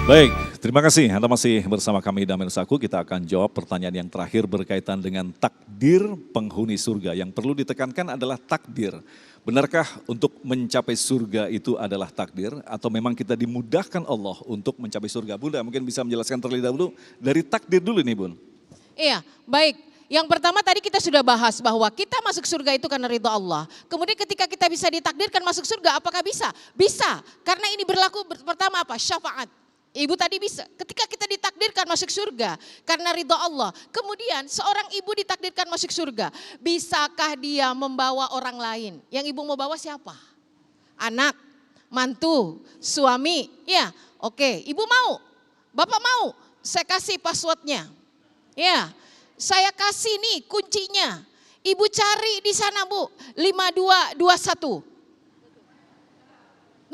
Baik, terima kasih. Anda masih bersama kami Damai Nusaku. Kita akan jawab pertanyaan yang terakhir berkaitan dengan takdir penghuni surga. Yang perlu ditekankan adalah takdir. Benarkah untuk mencapai surga itu adalah takdir atau memang kita dimudahkan Allah untuk mencapai surga? Bunda mungkin bisa menjelaskan terlebih dahulu dari takdir dulu nih Bun. Iya, baik. Yang pertama tadi kita sudah bahas bahwa kita masuk surga itu karena ridha Allah. Kemudian ketika kita bisa ditakdirkan masuk surga, apakah bisa? Bisa, karena ini berlaku pertama apa? Syafaat. Ibu tadi bisa, ketika kita ditakdirkan masuk surga karena ridha Allah. Kemudian seorang ibu ditakdirkan masuk surga, bisakah dia membawa orang lain? Yang ibu mau bawa siapa? Anak, mantu, suami, ya oke. Ibu mau, bapak mau, saya kasih passwordnya. Ya, saya kasih nih kuncinya. Ibu cari di sana Bu, 5221.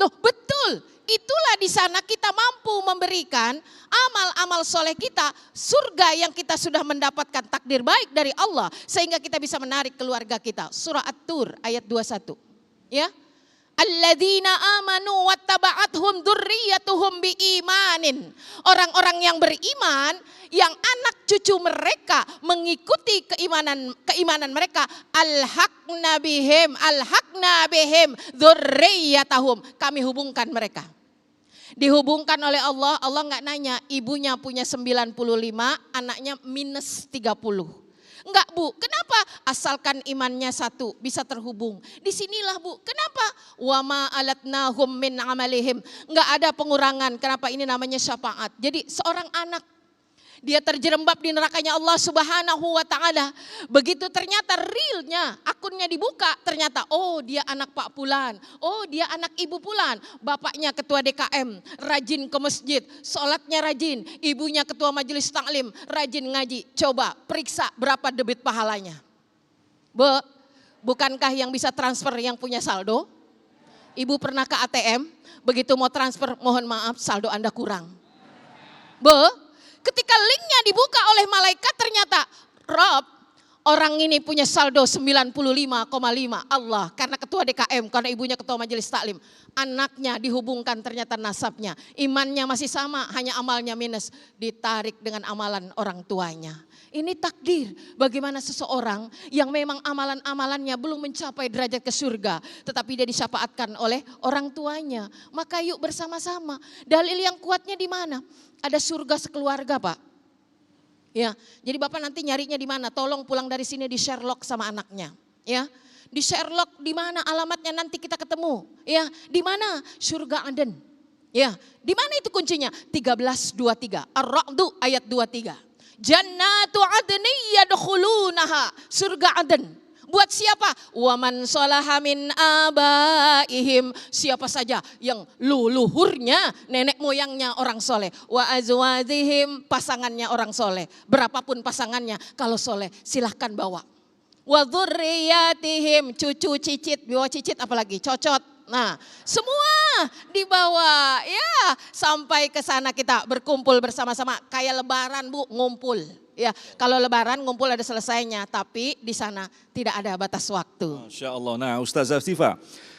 Loh betul. Itulah di sana kita mampu memberikan amal-amal soleh kita, surga yang kita sudah mendapatkan takdir baik dari Allah sehingga kita bisa menarik keluarga kita. Surah At-Tur ayat 21. Ya. Alladzina amanu wattaba'athum dzurriyyatuhum biimanin. Orang-orang yang beriman, yang anak cucu mereka mengikuti keimanan mereka, alhaqna bihim dzurriyyatahum. Kami hubungkan mereka. Dihubungkan oleh Allah, Allah nggak nanya ibunya punya 95, anaknya minus 30. Enggak Bu, kenapa? Asalkan imannya satu, bisa terhubung. Disinilah Bu, kenapa? Wama alatnahum min amalihim. Enggak ada pengurangan, kenapa ini namanya syafaat. Jadi seorang anak, dia terjerembab di nerakanya Allah Subhanahu wa ta'ala. Begitu ternyata realnya, akunnya dibuka, ternyata oh dia anak Pak Pulan, oh dia anak Ibu Pulan. Bapaknya ketua DKM, rajin ke masjid, sholatnya rajin. Ibunya ketua majelis taklim, rajin ngaji. Coba periksa berapa debit pahalanya. Bukankah yang bisa transfer yang punya saldo? Ibu pernah ke ATM, begitu mau transfer, mohon maaf saldo Anda kurang. Ketika linknya dibuka oleh malaikat ternyata Rob, orang ini punya saldo 95,5 Allah karena ketua DKM, karena ibunya ketua majelis taklim. Anaknya dihubungkan ternyata nasabnya, imannya masih sama, hanya amalnya minus, ditarik dengan amalan orang tuanya. Ini takdir bagaimana seseorang yang memang amalan-amalannya belum mencapai derajat ke surga, tetapi dia disyafaatkan oleh orang tuanya. Maka yuk bersama-sama. Dalil yang kuatnya di mana? Ada surga sekeluarga Pak. Ya, jadi Bapak nanti nyarinya di mana? Tolong pulang dari sini di Sherlock sama anaknya. Ya, di Sherlock di mana alamatnya nanti kita ketemu? Ya, di mana? Surga Aden. Ya, di mana itu kuncinya? 13:23. Ar-Ra'd ayat 23. Jannatu adni yadkhulunaha, surga Aden. Buat siapa? Waman sholaha min abaihim, siapa saja yang leluhurnya, nenek moyangnya orang soleh. Wa azwajihim, pasangannya orang soleh. Berapapun pasangannya, kalau soleh silahkan bawa. Wa dzurriyyatihim, cucu cicit, bawa cicit apalagi, cocot. Nah, semua dibawa ya sampai ke sana kita berkumpul bersama-sama kayak lebaran Bu, ngumpul. Ya, kalau lebaran ngumpul ada selesainya, tapi di sana tidak ada batas waktu. Masya Allah. Nah, Ustazah Syifa,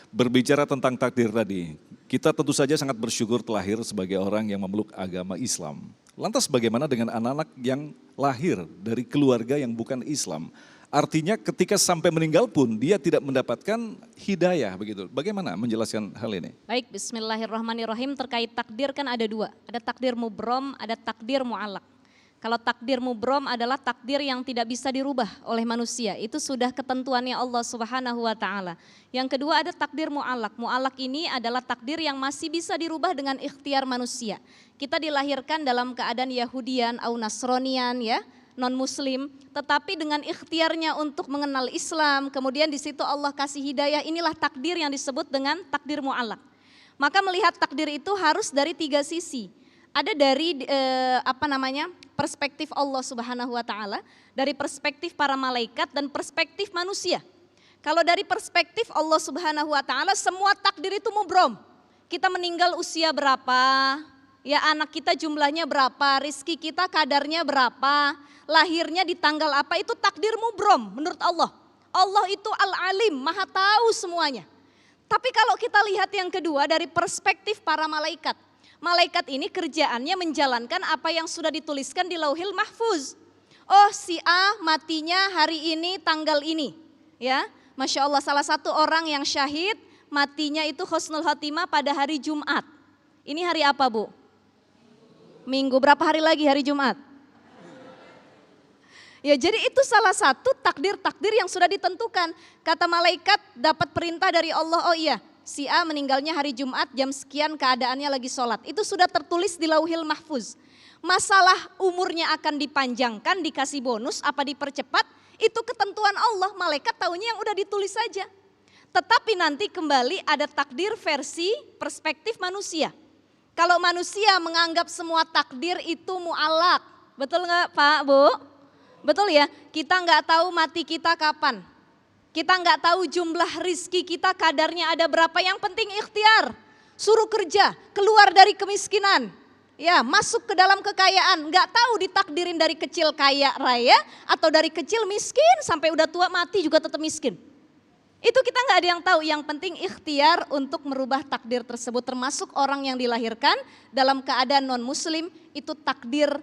berbicara tentang takdir tadi, kita tentu saja sangat bersyukur terlahir sebagai orang yang memeluk agama Islam. Lantas bagaimana dengan anak-anak yang lahir dari keluarga yang bukan Islam? Artinya ketika sampai meninggal pun dia tidak mendapatkan hidayah begitu. Bagaimana menjelaskan hal ini? Baik, bismillahirrahmanirrahim. Terkait takdir kan ada dua. Ada takdir mubrom, ada takdir mu'alak. Kalau takdir mubrom adalah takdir yang tidak bisa dirubah oleh manusia. Itu sudah ketentuannya Allah Subhanahu wa ta'ala. Yang kedua ada takdir mu'alak. Mu'alak ini adalah takdir yang masih bisa dirubah dengan ikhtiar manusia. Kita dilahirkan dalam keadaan Yahudian atau Nasronian ya, non-muslim, tetapi dengan ikhtiarnya untuk mengenal Islam, kemudian di situ Allah kasih hidayah, inilah takdir yang disebut dengan takdir mu'alak. Maka melihat takdir itu harus dari tiga sisi. Ada dari perspektif Allah Subhanahu wa ta'ala, dari perspektif para malaikat dan perspektif manusia. Kalau dari perspektif Allah Subhanahu wa ta'ala, semua takdir itu mubrom. Kita meninggal usia berapa, ya anak kita jumlahnya berapa, rizki kita kadarnya berapa, lahirnya di tanggal apa, itu takdir mubrom menurut Allah. Allah itu al-alim, maha tahu semuanya. Tapi kalau kita lihat yang kedua dari perspektif para malaikat. Malaikat ini kerjaannya menjalankan apa yang sudah dituliskan di Lauhil Mahfuz. Oh, si A matinya hari ini tanggal ini. Ya, Masya Allah, salah satu orang yang syahid matinya itu husnul khotimah pada hari Jumat. Ini hari apa, Bu? Minggu. Berapa hari lagi hari Jumat? Ya, jadi itu salah satu takdir-takdir yang sudah ditentukan. Kata malaikat dapat perintah dari Allah, oh iya, si A meninggalnya hari Jumat jam sekian keadaannya lagi sholat. Itu sudah tertulis di Lauhil Mahfuz. Masalah umurnya akan dipanjangkan, dikasih bonus, apa dipercepat, itu ketentuan Allah. Malaikat tahunya yang udah ditulis saja. Tetapi nanti kembali ada takdir versi perspektif manusia. Kalau manusia menganggap semua takdir itu mu'alak. Betul nggak Pak, Bu? Betul ya, kita nggak tahu mati kita kapan. Kita nggak tahu jumlah rizki kita kadarnya ada berapa. Yang penting ikhtiar, suruh kerja, keluar dari kemiskinan. Ya, masuk ke dalam kekayaan. Nggak tahu ditakdirin dari kecil kaya raya atau dari kecil miskin sampai udah tua mati juga tetap miskin. Itu kita nggak ada yang tahu. Yang penting ikhtiar untuk merubah takdir tersebut. Termasuk orang yang dilahirkan dalam keadaan non muslim, itu takdir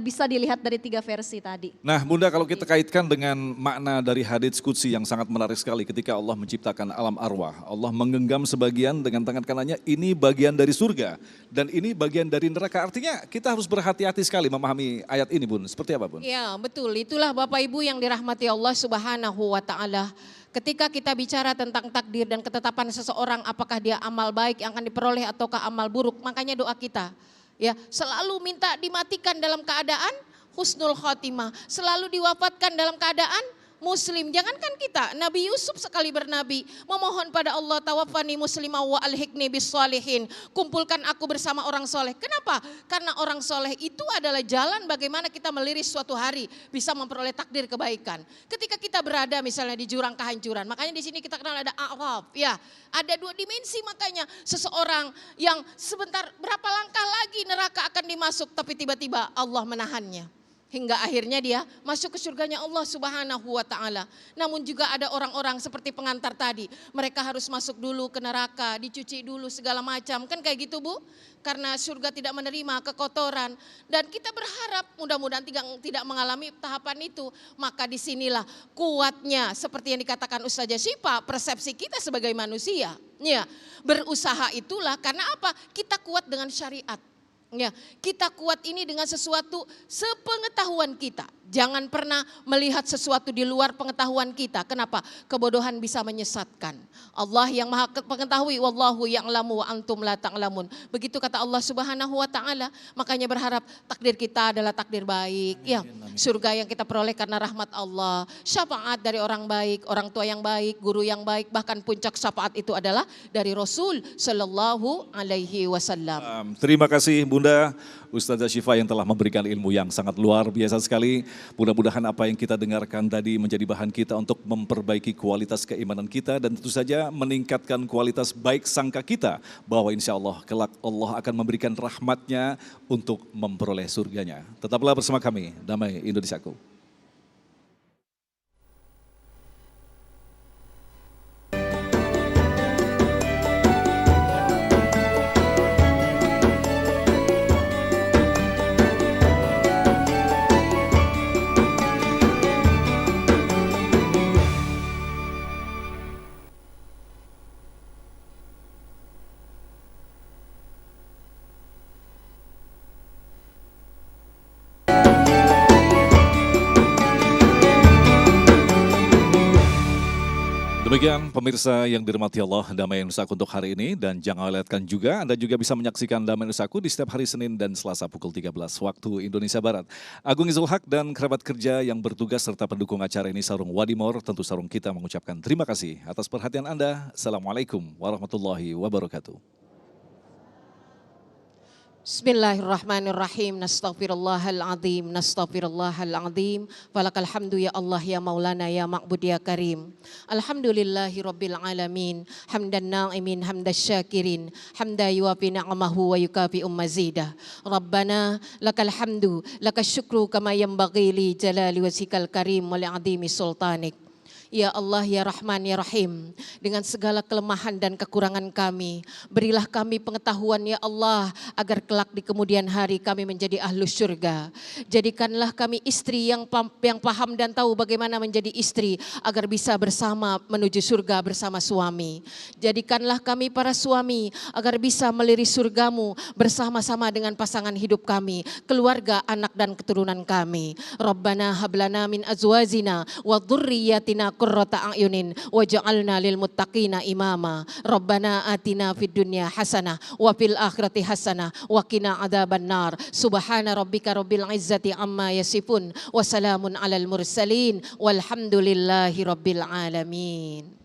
bisa dilihat dari 3 versi tadi. Nah Bunda, kalau kita kaitkan dengan makna dari hadits qudsi yang sangat menarik sekali ketika Allah menciptakan alam arwah. Allah menggenggam sebagian dengan tangan kanannya, ini bagian dari surga dan ini bagian dari neraka. Artinya kita harus berhati-hati sekali memahami ayat ini, Bun. Seperti apa, Bun? Ya, betul. Itulah Bapak Ibu yang dirahmati Allah Subhanahu wa taala. Ketika kita bicara tentang takdir dan ketetapan seseorang, apakah dia amal baik yang akan diperoleh ataukah amal buruk, makanya doa kita ya selalu minta dimatikan dalam keadaan husnul khotimah, selalu diwafatkan dalam keadaan muslim. Jangankan kita, Nabi Yusuf sekali bernabi memohon pada Allah, tawaffani muslimah wa alhiqni bis sholihin, kumpulkan aku bersama orang soleh. Kenapa? Karena orang soleh itu adalah jalan bagaimana kita meliris suatu hari bisa memperoleh takdir kebaikan. Ketika kita berada misalnya di jurang kehancuran, makanya di sini kita kenal ada a'raf, ya ada 2 dimensi. Makanya seseorang yang sebentar berapa langkah lagi neraka akan dimasuk, tapi tiba-tiba Allah menahannya. Hingga akhirnya dia masuk ke surganya Allah Subhanahu wa taala. Namun juga ada orang-orang seperti pengantar tadi. Mereka harus masuk dulu ke neraka, dicuci dulu segala macam. Kan kayak gitu, Bu? Karena surga tidak menerima kekotoran. Dan kita berharap mudah-mudahan tidak mengalami tahapan itu. Maka disinilah kuatnya seperti yang dikatakan Ustazah Syifa, persepsi kita sebagai manusia. Ya, berusaha itulah karena apa? Kita kuat dengan syariat. Ya, kita kuat ini dengan sesuatu sepengetahuan kita. Jangan pernah melihat sesuatu di luar pengetahuan kita. Kenapa? Kebodohan bisa menyesatkan. Allah yang maha mengetahui, wallahu ya'lamu wa antum la ta'lamun. Begitu kata Allah Subhanahu wa taala. Makanya berharap takdir kita adalah takdir baik. Ya, surga yang kita peroleh karena rahmat Allah. Syafaat dari orang baik, orang tua yang baik, guru yang baik, bahkan puncak syafaat itu adalah dari Rasul sallallahu alaihi wasallam. Terima kasih Bunda Ustazah Syifa yang telah memberikan ilmu yang sangat luar biasa sekali. Mudah-mudahan apa yang kita dengarkan tadi menjadi bahan kita untuk memperbaiki kualitas keimanan kita dan tentu saja meningkatkan kualitas baik sangka kita bahwa insya Allah kelak Allah akan memberikan rahmatnya untuk memperoleh surganya. Tetaplah bersama kami, Damai Indonesiaku. Demikian pemirsa yang dirahmati Allah, Damai Indonesiaku untuk hari ini, dan jangan lewatkan juga Anda juga bisa menyaksikan Damai Indonesiaku di setiap hari Senin dan Selasa pukul 13 waktu Indonesia Barat. Agung Izul Haq dan kerabat kerja yang bertugas serta pendukung acara ini Sarung Wadimor, tentu Sarung kita mengucapkan terima kasih atas perhatian Anda. Assalamualaikum warahmatullahi wabarakatuh. Bismillahirrahmanirrahim. Nastaghfirullahaladzim, nastaghfirullahaladzim. Walakal hamdu ya Allah ya Maulana ya Ma'bud ya Karim. Alhamdulillahi rabbil alamin. Hamdan na'imin hamdas syakirin. Hamda yuwafi ni'amahu wa yukafi mazidah. Rabbana lakal hamdu lakal syukru kama yanbaghi li jalali wajhikal karim wa li'azimi sultanik. Ya Allah, ya Rahman, ya Rahim, dengan segala kelemahan dan kekurangan kami, berilah kami pengetahuan ya Allah, agar kelak di kemudian hari kami menjadi ahlus surga. Jadikanlah kami istri yang paham dan tahu bagaimana menjadi istri, agar bisa bersama menuju surga bersama suami. Jadikanlah kami para suami, agar bisa melirik surgamu bersama-sama dengan pasangan hidup kami, keluarga, anak dan keturunan kami. Rabbana hablana min azwajina wa dhurriyyatina qurrata a'yunin waj'alna lil muttaqina imama. Rabbana atina fid dunya hasanah wa fil akhirati hasanah wa qina adzabannar. Subhana rabbika rabbil izzati amma yasifun wa salamun alal mursalin walhamdulillahi rabbil alamin.